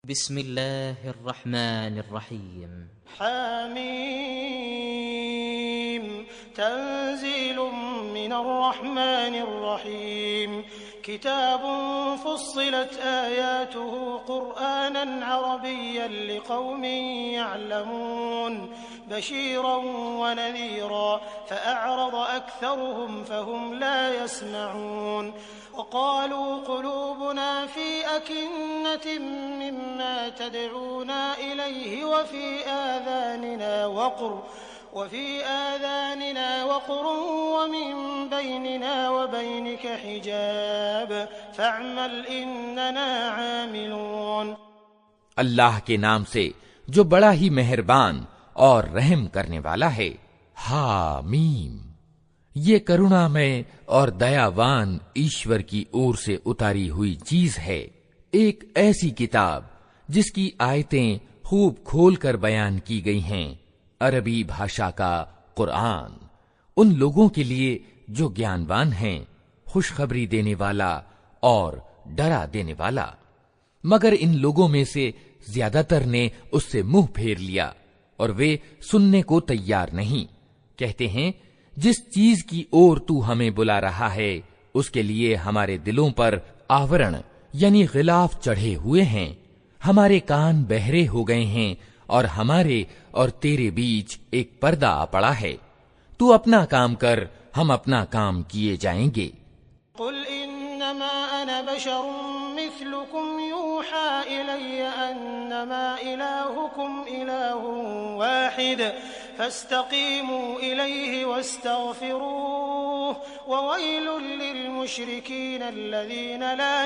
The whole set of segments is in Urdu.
بسم الله الرحمن الرحيم حميم تنزيل من الرحمن الرحيم كتاب فصلت آياته قرآنا عربيا لقوم يعلمون بشيرا ونذيرا فأعرض أكثرهم فهم لا يسمعون وقالوا قلوبنا في أكنة مما تدعونا إليه وفي آذاننا وقر ومن بيننا وبينك حجاب فاعمل إننا عاملون۔ اللہ کے نام سے جو بڑا ہی مہربان اور رحم کرنے والا ہے۔ حامیم، یہ کرنا میں اور دیاوان ایشور کی اور سے اتاری ہوئی چیز ہے، ایک ایسی کتاب جس کی آیتیں خوب کھول کر بیان کی گئی ہیں، عربی بھاشا کا قرآن، ان لوگوں کے لیے جو گیانوان ہیں، خوشخبری دینے والا اور ڈرا دینے والا۔ مگر ان لوگوں میں سے زیادہ تر نے اس سے منہ پھیر لیا اور وہ سننے کو تیار نہیں، کہتے ہیں جس چیز کی اور تو ہمیں بلا رہا ہے اس کے لیے ہمارے دلوں پر آورن یعنی غلاف چڑھے ہوئے ہیں، ہمارے کان بہرے ہو گئے ہیں اور ہمارے اور تیرے بیچ ایک پردہ آ پڑا ہے، تو اپنا کام کر، ہم اپنا کام کیے جائیں گے۔ قل انما انا بشر مثلكم يوحى الي انما الهكم اله واحد فاستقيموا اليه واستغفروه وويل للمشركين الذين لا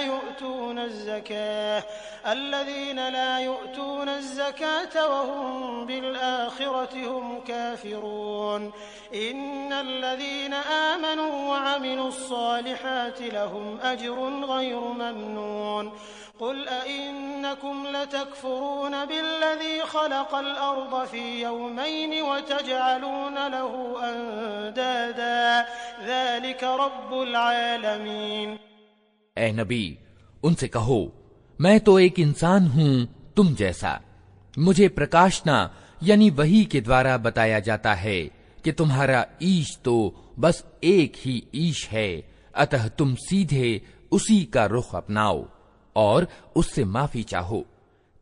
يؤتون الزكاة وهم بالآخرة هم كافرون إن الذين آمنوا وعملوا الصالحات لهم أجر غير ممنون قل أئنكم لتكفرون بالذي خلق الأرض في يومين وتجعلون له أندادا ذلك رب العالمين۔ اے نبی، ان سے کہو میں تو ایک انسان ہوں تم جیسا، مجھے پرکاشنا یعنی وحی کے دوارا بتایا جاتا ہے کہ تمہارا ایش تو بس ایک ہی ایش ہے، اتہ تم سیدھے اسی کا رخ اپناؤ اور اس سے معافی چاہو۔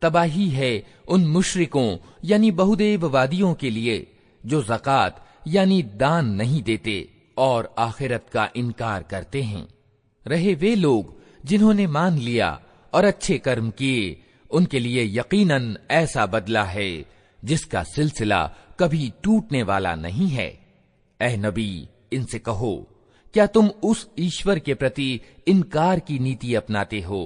تباہی ہے ان مشرکوں یعنی بہودیو وادیوں کے لیے جو زکوٰۃ یعنی دان نہیں دیتے اور آخرت کا انکار کرتے ہیں۔ رہے وہ لوگ جنہوں نے مان لیا اور اچھے کرم کیے، ان کے لیے یقیناً ایسا بدلہ ہے جس کا سلسلہ کبھی ٹوٹنے والا نہیں ہے۔ اے نبی، ان سے کہو کیا تم اس ایشور کے پرتی انکار کی نیتی اپناتے ہو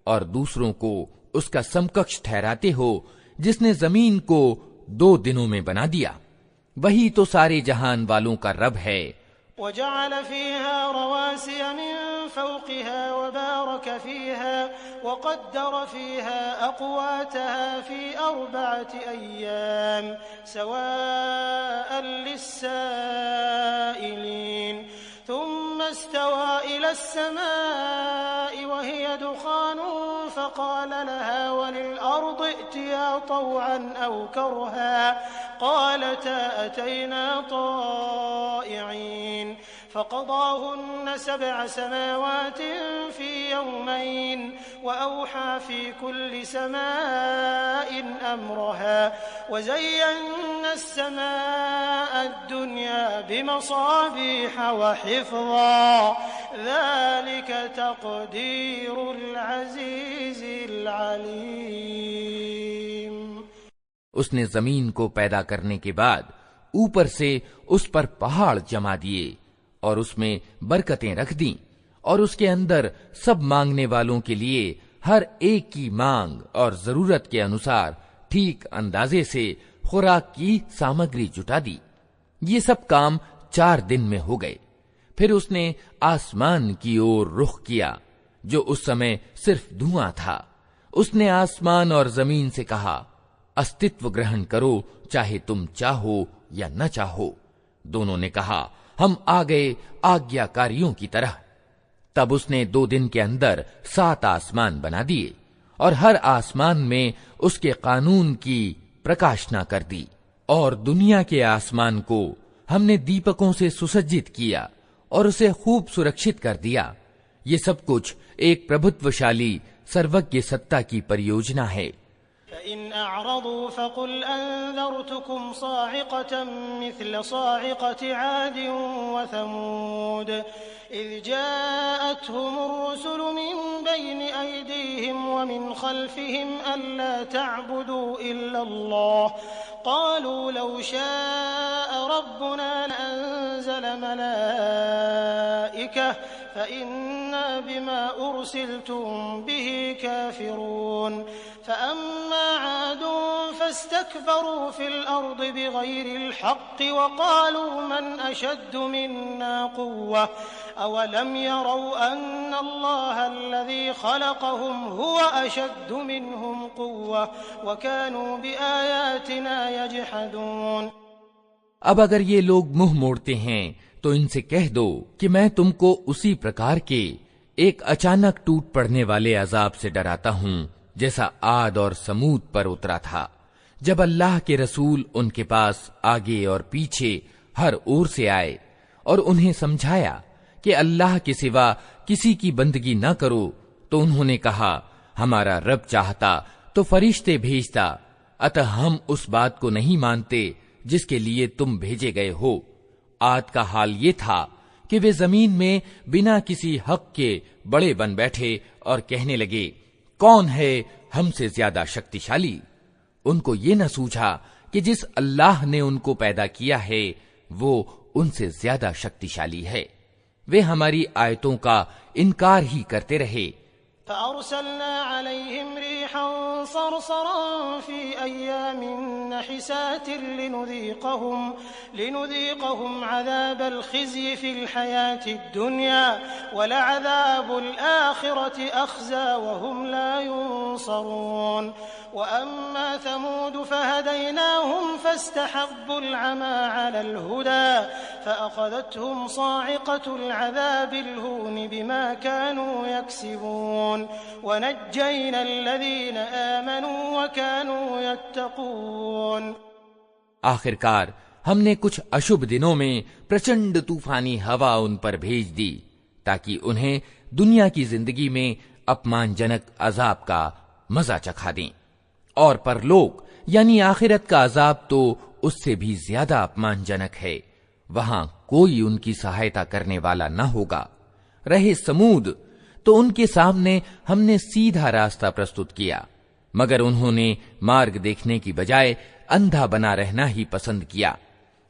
اور دوسروں کو اس کا سمکش ٹھہراتے ہو جس نے زمین کو 2 دنوں میں بنا دیا؟ وہی تو سارے جہان والوں کا رب ہے۔ وجعل فيها رواسي من فوقها وبارك فيها وقدر فيها أقواتها في 4 أيام سواء للسائلين ثم استوى إلى السماء وهي دخان فقال لها وللأرض ائتيا طوعا أو كرها قالتا أتينا طائعين فقضاهن 7 سماوات في يومين وأوحى في كل سماء أمرها وزينا السماء الدنيا بمصابيح وحفظا ذلك تقدير العزيز العليم۔ اس نے زمین کو پیدا کرنے کے بعد اوپر سے اس پر پہاڑ جما دیے اور اس میں برکتیں رکھ دیں اور اس کے اندر سب مانگنے والوں کے لیے ہر ایک کی مانگ اور ضرورت کے انوسار ٹھیک اندازے سے خوراک کی سامگری جٹا دی۔ یہ سب کام 4 دن میں ہو گئے۔ پھر اس نے آسمان کی اور رخ کیا جو اس سمے صرف دھواں تھا۔ اس نے آسمان اور زمین سے کہا استتو گرہن کرو چاہے تم چاہو یا نہ چاہو۔ دونوں نے کہا ہم آ گئے آگیاکاریوں کی طرح۔ تب اس نے 2 دن کے اندر 7 آسمان بنا دیے اور ہر آسمان میں اس کے قانون کی پرکاشنا کر دی، اور دنیا کے آسمان کو ہم نے دیپکوں سے سسجت کیا اور اسے خوب سرکشت کر دیا۔ یہ سب کچھ ایک پربھتوشالی سروگیہ ستا کی پریوجنا ہے۔ فإن أعرضوا فقل أنذرتكم صاعقة مثل صاعقة عاد وثمود إذ جاءتهم الرسل من بين أيديهم ومن خلفهم ألا تعبدوا إلا الله قالوا لو شاء ربنا لأنزل ملائكة فإنا بما أرسلتم به كافرون فأما عاد فاستكبروا في الأرض بغير الحق وقالوا من أشد منا قوة أولم يروا أن الله الذي خلقهم هو أشد منهم قوة وكانوا بآياتنا يجحدون۔ اب اگر یہ لوگ منہ موڑتے ہیں تو ان سے کہہ دو کہ میں تم کو اسی پرکار کے ایک اچانک ٹوٹ پڑنے والے عذاب سے ڈراتا ہوں جیسا عاد اور سمود پر اترا تھا، جب اللہ کے رسول ان کے پاس آگے اور پیچھے ہر اور سے آئے اور انہیں سمجھایا کہ اللہ کے سوا کسی کی بندگی نہ کرو، تو انہوں نے کہا ہمارا رب چاہتا تو فرشتے بھیجتا، اتہ ہم اس بات کو نہیں مانتے جس کے لیے تم بھیجے گئے ہو۔ عاد کا حال یہ تھا کہ وہ زمین میں بنا کسی حق کے بڑے بن بیٹھے اور کہنے لگے کون ہے ہم سے زیادہ شکتیشالی؟ ان کو یہ نہ سوچا کہ جس اللہ نے ان کو پیدا کیا ہے وہ ان سے زیادہ شکتیشالی ہے۔ وہ ہماری آیتوں کا انکار ہی کرتے رہے۔ فأرسلنا عليهم ريحا صرصرا في أيام نحسات لنذيقهم عذاب الخزي في الحياة الدنيا ولعذاب الآخرة أخزى وهم لا ينصرون وأما ثمود فهديناهم فاستحبوا العمى على الهدى فأخذتهم صاعقة العذاب الهون بما كانوا يكسبون ونجينا الذين آمنوا وكانوا يتقون۔ آخر کار ہم نے کچھ اشبھ دنوں میں پرچنڈ طوفانی ہوا ان پر بھیج دی تاکہ انہیں دنیا کی زندگی میں اپمان جنک عذاب کا مزہ چکھا دیں، اور پرلوک یعنی آخرت کا عذاب تو اس سے بھی زیادہ اپمان جنک ہے، وہاں کوئی ان کی سہایتا کرنے والا نہ ہوگا۔ رہے سمود تو ان کے سامنے ہم نے سیدھا راستہ پرستت کیا، مگر انہوں نے مارگ دیکھنے کی بجائے اندھا بنا رہنا ہی پسند کیا۔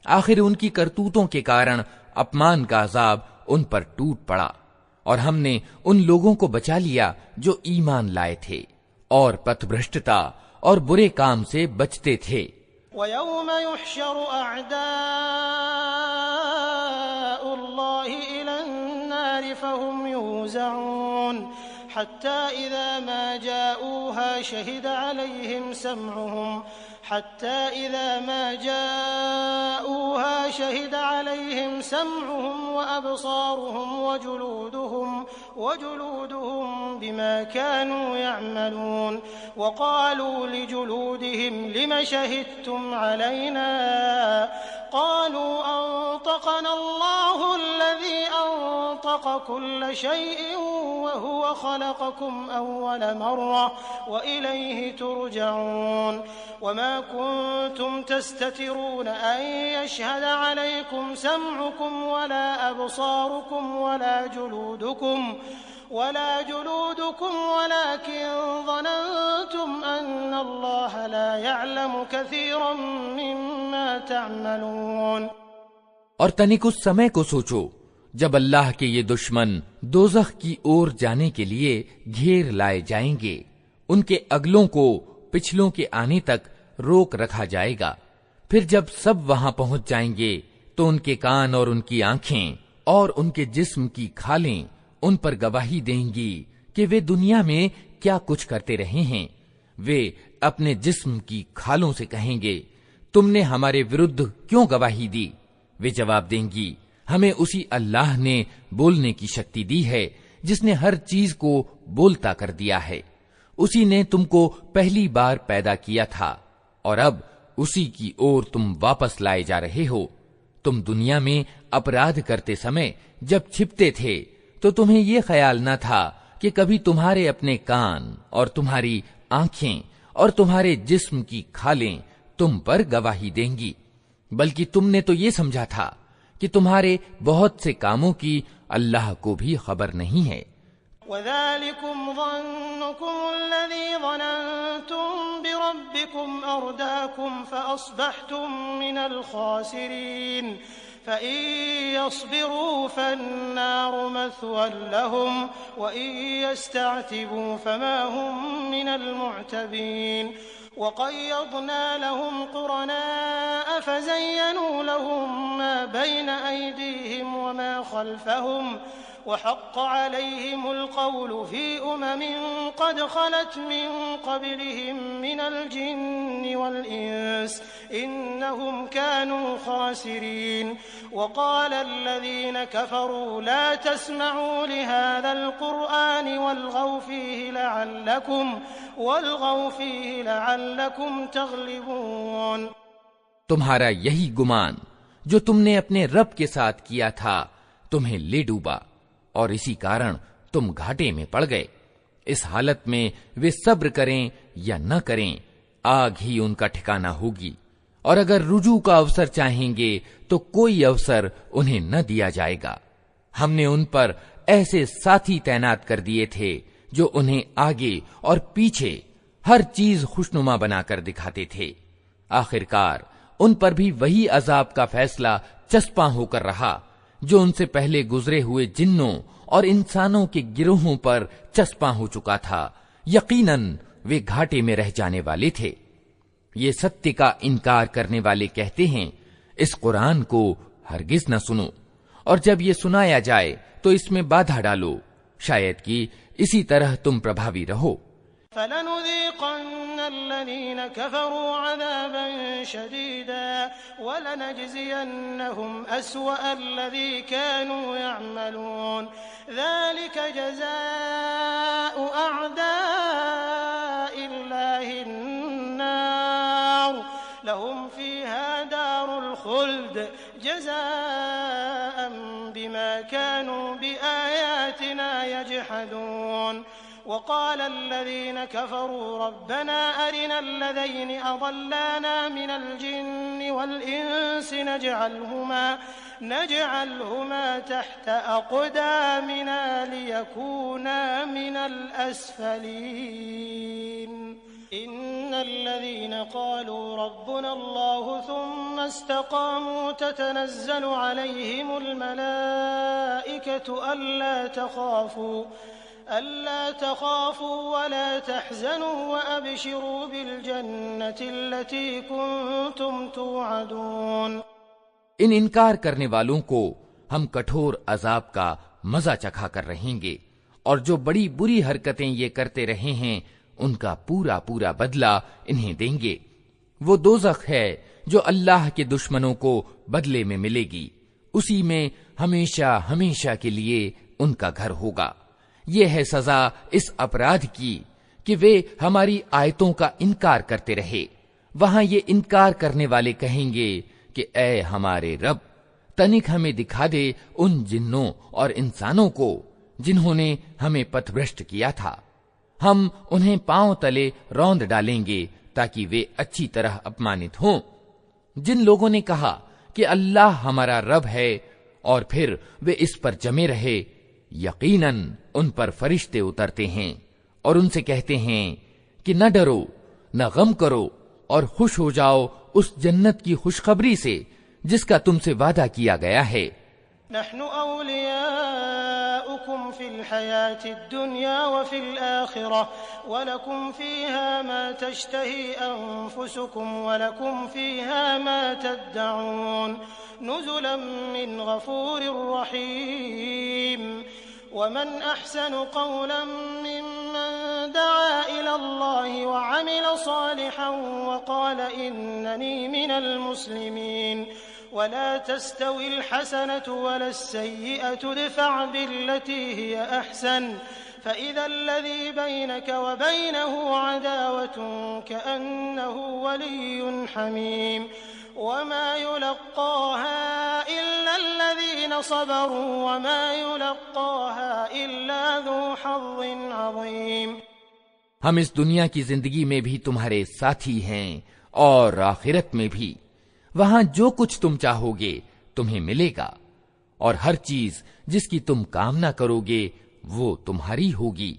آخر ان کی کرتوتوں کے کارن اپمان کا عذاب ان پر ٹوٹ پڑا، اور ہم نے ان لوگوں کو بچا لیا جو ایمان لائے تھے اور پتھ بھرشٹتا اور برے کام سے بچتے تھے۔ وَيَوْمَ يُحْشَرُ أَعْدَاءُ اللَّهِ إِلَى النَّارِ فَهُمْ يُوزَعُونَ حَتَّى إِذَا مَا جَاءُوهَا شَهِدَ عَلَيْهِمْ سَمْعُهُمْ وَأَبْصَارُهُمْ وَجُلُودُهُمْ بِمَا كَانُوا يَعْمَلُونَ وَقَالُوا لِجُلُودِهِمْ لِمَ شَهِدتُّمْ عَلَيْنَا قَالُوا أَنطَقَنَا اللَّهُ الَّذِي أَنطَقَ كُلَّ شَيْءٍ وَهُوَ خَلَقَكُمْ أَوَّلَ مَرَّةٍ وَإِلَيْهِ تُرْجَعُونَ وَمَا كُنتُمْ تَسْتَتِرُونَ أَن يَشْهَدَ عَلَيْكُمْ سَمْعُكُمْ وَلَا أَبْصَارُكُمْ ولا جلودكم ولكن ظننتم أن الله لا يعلم كثيرا مما تعملون۔ اور تنک اس سمے کو سوچو جب اللہ کے یہ دشمن دوزخ کی اور جانے کے لیے گھیر لائے جائیں گے، ان کے اگلوں کو پچھلوں کے آنے تک روک رکھا جائے گا، پھر جب سب وہاں پہنچ جائیں گے تو ان کے کان اور ان کی آنکھیں اور ان کے جسم کی کھالیں ان پر گواہی دیں گی کہ وہ دنیا میں کیا کچھ کرتے رہے ہیں۔ وہ اپنے جسم کی کھالوں سے کہیں گے تم نے ہمارے ورد کیوں گواہی دی؟ وہ جواب دیں گی ہمیں اسی اللہ نے بولنے کی شکتی دی ہے جس نے ہر چیز کو بولتا کر دیا ہے۔ اسی نے تم کو پہلی بار پیدا کیا تھا اور اب اسی کی اور تم واپس لائے جا رہے ہو۔ تم دنیا میں اپرادھ کرتے سمے جب چھپتے تھے تو تمہیں یہ خیال نہ تھا کہ کبھی تمہارے اپنے کان اور تمہاری آنکھیں اور تمہارے جسم کی کھالیں تم پر گواہی دیں گی، بلکہ تم نے تو یہ سمجھا تھا کہ تمہارے بہت سے کاموں کی اللہ کو بھی خبر نہیں ہے۔ وَذَلِكُمْ ظَنُّكُمُ الَّذِي ظَنَنْتُمْ بِرَبِّكُمْ أَرْدَاكُمْ فَأَصْبَحْتُمْ مِنَ الْخَاسِرِينَ فَإِن يَصْبِرُوا فَالنَّارُ مَثْوًى لَهُمْ وَإِن يَسْتَعْتِبُوا فَمَا هُمْ مِنَ الْمُعْتَبِينَ وَقَيَّضْنَا لَهُمْ قُرَنَاءَ فَزَيَّنُوا لَهُم مَّا بَيْنَ أَيْدِيهِمْ وَمَا خَلْفَهُمْ وحق عليهم القول في قد خلت من قبلهم من الجن والإنس إنهم كانوا خاسرين وقال الذين كفروا لا تسمعوا لهذا القرآن والغوا فيه لعلكم تغلبون۔ تمہارا یہی گمان جو تم نے اپنے رب کے ساتھ کیا تھا تمہیں لے ڈوبا، اور اسی کارن تم گھاٹے میں پڑ گئے۔ اس حالت میں وہ صبر کریں یا نہ کریں، آگ ہی ان کا ٹھکانہ ہوگی، اور اگر رجوع کا اوسر چاہیں گے تو کوئی اوسر انہیں نہ دیا جائے گا۔ ہم نے ان پر ایسے ساتھی تعینات کر دیے تھے جو انہیں آگے اور پیچھے ہر چیز خوشنما بنا کر دکھاتے تھے۔ آخرکار ان پر بھی وہی عذاب کا فیصلہ چسپاں ہو کر رہا جو ان سے پہلے گزرے ہوئے جنوں اور انسانوں کے گروہوں پر چسپاں ہو چکا تھا۔ یقیناً وہ گھاٹے میں رہ جانے والے تھے۔ یہ ستیہ کا انکار کرنے والے کہتے ہیں اس قرآن کو ہرگز نہ سنو، اور جب یہ سنایا جائے تو اس میں بادھا ڈالو، شاید کہ اسی طرح تم پربھاوی رہو۔ فَلَنُذِيقَنَّ الَّذِينَ كَفَرُوا عَذَابًا شَدِيدًا وَلَنَجْزِيَنَّهُمْ أَسْوَأَ الَّذِي كَانُوا يَعْمَلُونَ ذَلِكَ جَزَاءُ أَعْدَاءِ اللَّهِ النَّارُ لَهُمْ فِيهَا دَارُ الْخُلْدِ جَزَاءً بِمَا كَانُوا بِآيَاتِنَا يَجْحَدُونَ وقال الذين كفروا ربنا أرنا الذين أضلانا من الجن والإنس نجعلهما تحت أقدامنا ليكونا من الأسفلين إن الذين قالوا ربنا الله ثم استقاموا تتنزل عليهم الملائكة ألا تخافوا ولا تحزنوا وأبشروا بالجنة التي كنتم توعدون۔ ان انکار کرنے والوں کو ہم کٹھور عذاب کا مزہ چکھا کر رہیں گے، اور جو بڑی بری حرکتیں یہ کرتے رہے ہیں ان کا پورا پورا بدلہ انہیں دیں گے۔ وہ دوزخ ہے جو اللہ کے دشمنوں کو بدلے میں ملے گی، اسی میں ہمیشہ ہمیشہ کے لیے ان کا گھر ہوگا۔ یہ ہے سزا اس اپرادھ کی کہ وہ ہماری آیتوں کا انکار کرتے رہے۔ وہاں یہ انکار کرنے والے کہیں گے کہ اے ہمارے رب، تنک ہمیں دکھا دے ان جنوں اور انسانوں کو جنہوں نے ہمیں پتھ بھرشٹ کیا تھا، ہم انہیں پاؤں تلے روند ڈالیں گے تاکہ وہ اچھی طرح اپمانت ہوں۔ جن لوگوں نے کہا کہ اللہ ہمارا رب ہے اور پھر وہ اس پر جمے رہے، یقیناً ان پر فرشتے اترتے ہیں اور ان سے کہتے ہیں کہ نہ ڈرو، نہ غم کرو، اور خوش ہو جاؤ اس جنت کی خوشخبری سے جس کا تم سے وعدہ کیا گیا ہے۔ نحن أولياؤكم في الحياة الدنيا وفي الآخرة ولكم فيها ما تشتهي أنفسكم ولكم فيها ما تدعون نزلا من غفور رحيم ومن أحسن قولا ممن دعا إلى الله وعمل صالحا وقال إنني من المسلمين ولا تستوي الحسنة ولا السيئة ادفع بالتي هي أحسن فإذا الذي بينك وبينه عداوة كأنه ولي حميم وما يلقاها إلا الذين صبروا وما يلقاها إلا ذو حظ عظيم۔ ہم اس دنیا کی زندگی میں بھی تمہارے ساتھی ہیں اور آخرت میں بھی، وہاں جو کچھ تم چاہو گے تمہیں ملے گا، اور ہر چیز جس کی تم کامنا کرو گے وہ تمہاری ہوگی۔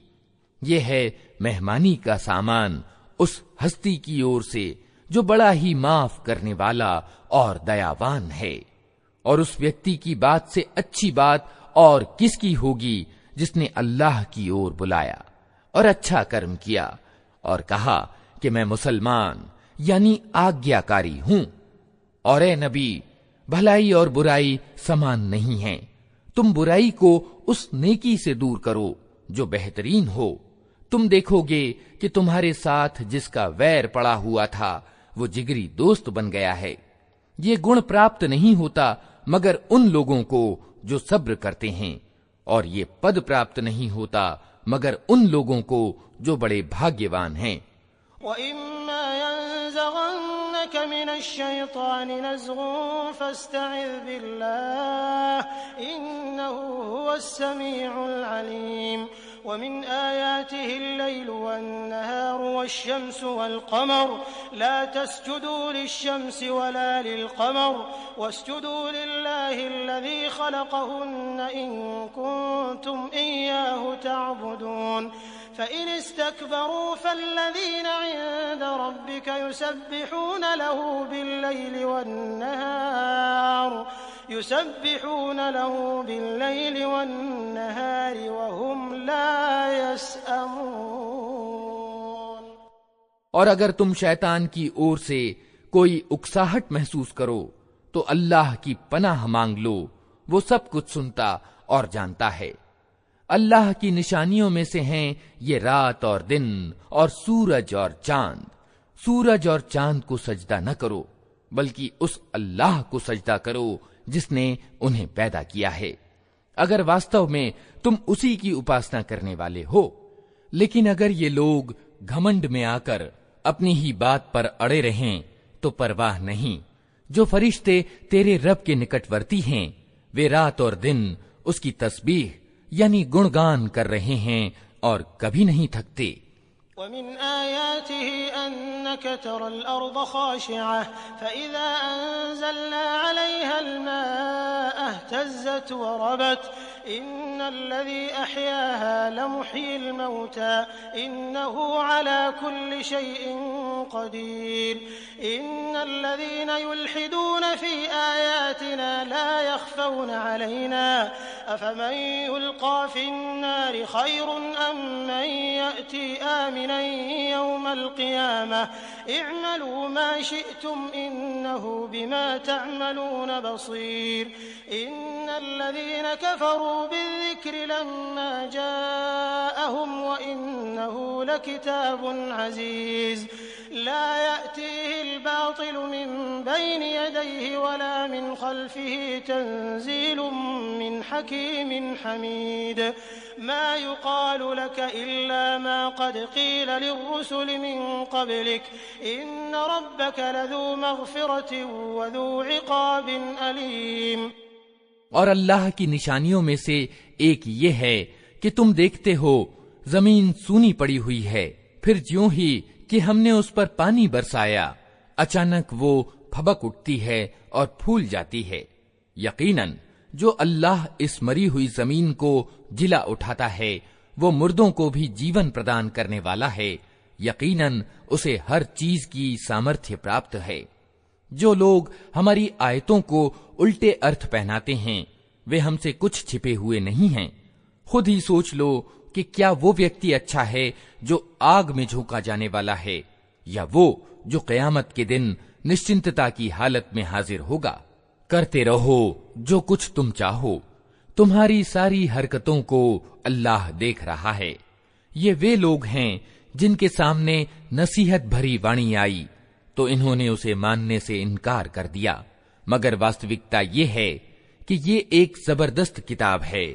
یہ ہے مہمانی کا سامان اس ہستی کی اور سے جو بڑا ہی معاف کرنے والا اور دیاوان ہے۔ اور اس ویکتی کی بات سے اچھی بات اور کس کی ہوگی جس نے اللہ کی اور بلایا اور اچھا کرم کیا اور کہا کہ میں مسلمان یعنی آگیاکاری ہوں۔ اور اے نبی، بھلائی اور برائی سمان نہیں ہیں، تم برائی کو اس نیکی سے دور کرو جو بہترین ہو۔ تم دیکھو گے کہ تمہارے ساتھ جس کا ویر پڑا ہوا تھا وہ جگری دوست بن گیا ہے۔ یہ گن پراپت نہیں ہوتا مگر ان لوگوں کو جو صبر کرتے ہیں، اور یہ پد پراپت نہیں ہوتا مگر ان لوگوں کو جو بڑے بھاگیوان ہیں۔ وَإِمَّا يَنزَغَنَّكَ مِنَ الشَّيْطَانِ نَزْغٌ فَاسْتَعِذْ بِاللَّهِ إِنَّهُ هُوَ السَّمِيعُ الْعَلِيمُ۔ وَمِنْ آيَاتِهِ اللَّيْلُ وَالنَّهَارُ وَالشَّمْسُ وَالْقَمَرُ لَا تَسْجُدُوا لِلشَّمْسِ وَلَا لِلْقَمَرِ وَاسْجُدُوا لِلَّهِ الَّذِي خَلَقَهُنَّ إِن كُنتُمْ إِيَّاهُ تَعْبُدُونَ۔ فإن استكبروا فالذين عند ربك يسبحون له بالليل والنهار وهم لا يسأمون۔ اور اگر تم شیطان کی اور سے کوئی اکساہٹ محسوس کرو تو اللہ کی پناہ مانگ لو، وہ سب کچھ سنتا اور جانتا ہے۔ اللہ کی نشانیوں میں سے ہیں یہ رات اور دن اور سورج اور چاند۔ سورج اور چاند کو سجدہ نہ کرو بلکہ اس اللہ کو سجدہ کرو جس نے انہیں پیدا کیا ہے، اگر واستو میں تم اسی کی اپاسنا کرنے والے ہو۔ لیکن اگر یہ لوگ گھمنڈ میں آ کر اپنی ہی بات پر اڑے رہیں تو پرواہ نہیں، جو فرشتے تیرے رب کے نکٹورتی ہیں وہ رات اور دن اس کی تسبیح یعنی گنگان کر رہے ہیں اور کبھی نہیں تھکتے۔ ومن آياته أنك ترى الأرض خاشعة فإذا أنزلنا عليها الماء اهتزت وربت إن الذي أحياها لمحيي الموتى إنه على كل شيء قدير إن الذين يلحدون في آياتنا لا يخفون علينا أفمن يلقى في النار خير أم من يأتي آمنا يوم القيامة اعملوا ما شئتم إنه بما تعملون بصير إن الذين كفروا بالذكر لما جاءهم وإنه لكتاب عزيز لا يأتيه الباطل من بين يديه ولا من خلفه تنزيل من حكيم حميد ما يقال لك إلا ما قد قيل للرسل من قبلك إن ربك لذو مغفرة وذو عقاب أليم۔ اور اللہ کی نشانیوں میں سے ایک یہ ہے کہ تم دیکھتے ہو زمین سونی پڑی ہوئی ہے، پھر جیوں ہی کہ ہم نے اس پر پانی برسایا اچانک وہ پھبک اٹھتی ہے اور پھول جاتی ہے۔ یقیناً جو اللہ اس مری ہوئی زمین کو جلا اٹھاتا ہے وہ مردوں کو بھی جیون پردان کرنے والا ہے، یقیناً اسے ہر چیز کی سامرتھیہ پراپت ہے۔ جو لوگ ہماری آیتوں کو الٹے ارتھ پہناتے ہیں وہ ہم سے کچھ چھپے ہوئے نہیں ہیں۔ خود ہی سوچ لو کہ کیا وہ ویکتی اچھا ہے جو آگ میں جھونکا جانے والا ہے، یا وہ جو قیامت کے دن نشچنتتا کی حالت میں حاضر ہوگا۔ کرتے رہو جو کچھ تم چاہو، تمہاری ساری حرکتوں کو اللہ دیکھ رہا ہے۔ یہ وہ لوگ ہیں جن کے سامنے نصیحت بھری وانی آئی تو انہوں نے اسے ماننے سے انکار کر دیا، مگر واستوکتا یہ ہے کہ یہ ایک زبردست کتاب ہے،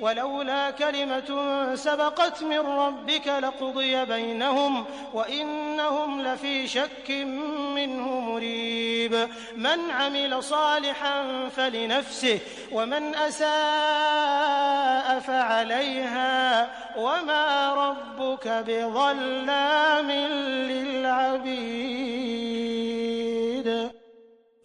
ولولا كلمة سبقت من ربك لقضي بينهم وإنهم لفي شك منه مريب من عمل صالحا فلنفسه ومن أساء فعليها وما ربك بظلام للعبيد۔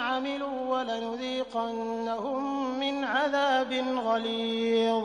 عملوا ولنذيقنهم من عذاب غليظ۔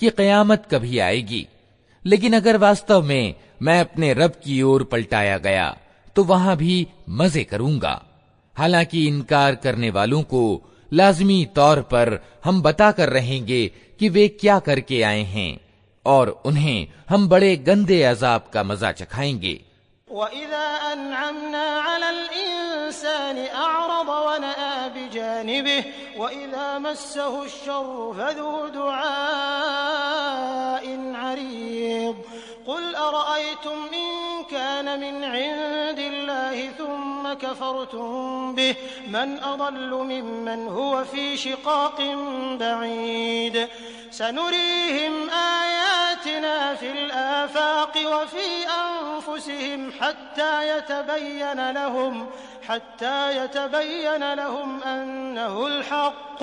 کہ قیامت کبھی آئے گی، لیکن اگر واستو میں میں اپنے رب کی اور پلٹایا گیا تو وہاں بھی مزے کروں گا۔ حالانکہ انکار کرنے والوں کو لازمی طور پر ہم بتا کر رہیں گے کہ وہ کیا کر کے آئے ہیں، اور انہیں ہم بڑے گندے عذاب کا مزہ چکھائیں گے۔ وَإِذَا أَنْعَمْنَا عَلَى الْإِنسَانِ أَعْرَضَ وَنَأَىٰ بِجَانِبِهِ وَإِذَا مَسَّهُ الشَّرُّ فَذُو دُعَاءٍ عَرِيضٍ قُلْ أَرَأَيْتُمْ إِن كَانَ مِنْ عِندِ اللَّهِ ثُمَّ كَفَرْتُم بِهِ مَنْ أَضَلُّ مِمَّنْ هُوَ فِي شِقَاقٍ بَعِيدٍ سَنُرِيهِمْ آيَاتِنَا فِي الْآفَاقِ وَفِي أَنفُسِهِمْ حَتَّى يَتَبَيَّنَ لَهُمْ أَنَّهُ الْحَقُّ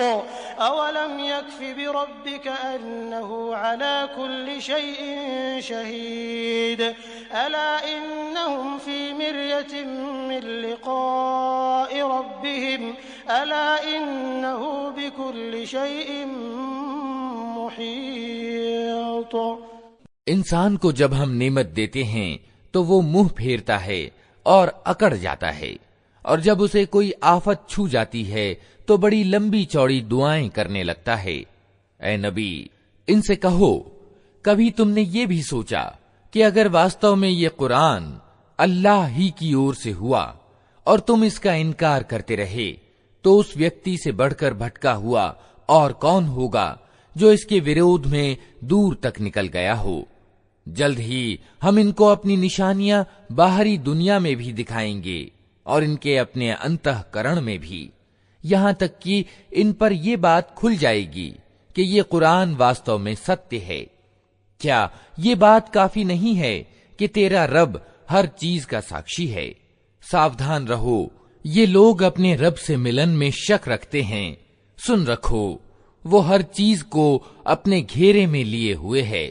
أَوَلَمْ يَكْفِ بِرَبِّكَ أَنَّهُ عَلَى كُلِّ شَيْءٍ شَهِيدٌ أَلَا إِنَّهُمْ فِي مِرْيَةٍ مِّن لِّقَاءِ رَبِّهِمْ أَلَا إِنَّهُ بِكُلِّ شَيْءٍ محیط۔ انسان کو جب ہم نعمت دیتے ہیں تو وہ منہ پھیرتا ہے اور اکڑ جاتا ہے، اور جب اسے کوئی آفت چھو جاتی ہے تو بڑی لمبی چوڑی دعائیں کرنے لگتا ہے۔ اے نبی، ان سے کہو، کبھی تم نے یہ بھی سوچا کہ اگر واستو میں یہ قرآن اللہ ہی کی اور سے ہوا اور تم اس کا انکار کرتے رہے تو اس ویکتی سے بڑھ کر بھٹکا ہوا اور کون ہوگا جو اس کے ورودھ میں دور تک نکل گیا ہو؟ جلد ہی ہم ان کو اپنی نشانیاں باہری دنیا میں بھی دکھائیں گے اور ان کے اپنے انتہکرن میں بھی، یہاں تک کہ ان پر یہ بات کھل جائے گی کہ یہ قرآن واستو میں ستیہ ہے۔ کیا یہ بات کافی نہیں ہے کہ تیرا رب ہر چیز کا ساکشی ہے؟ ساودھان رہو، یہ لوگ اپنے رب سے ملن میں شک رکھتے ہیں۔ سن رکھو، وہ ہر چیز کو اپنے گھیرے میں لیے ہوئے ہے۔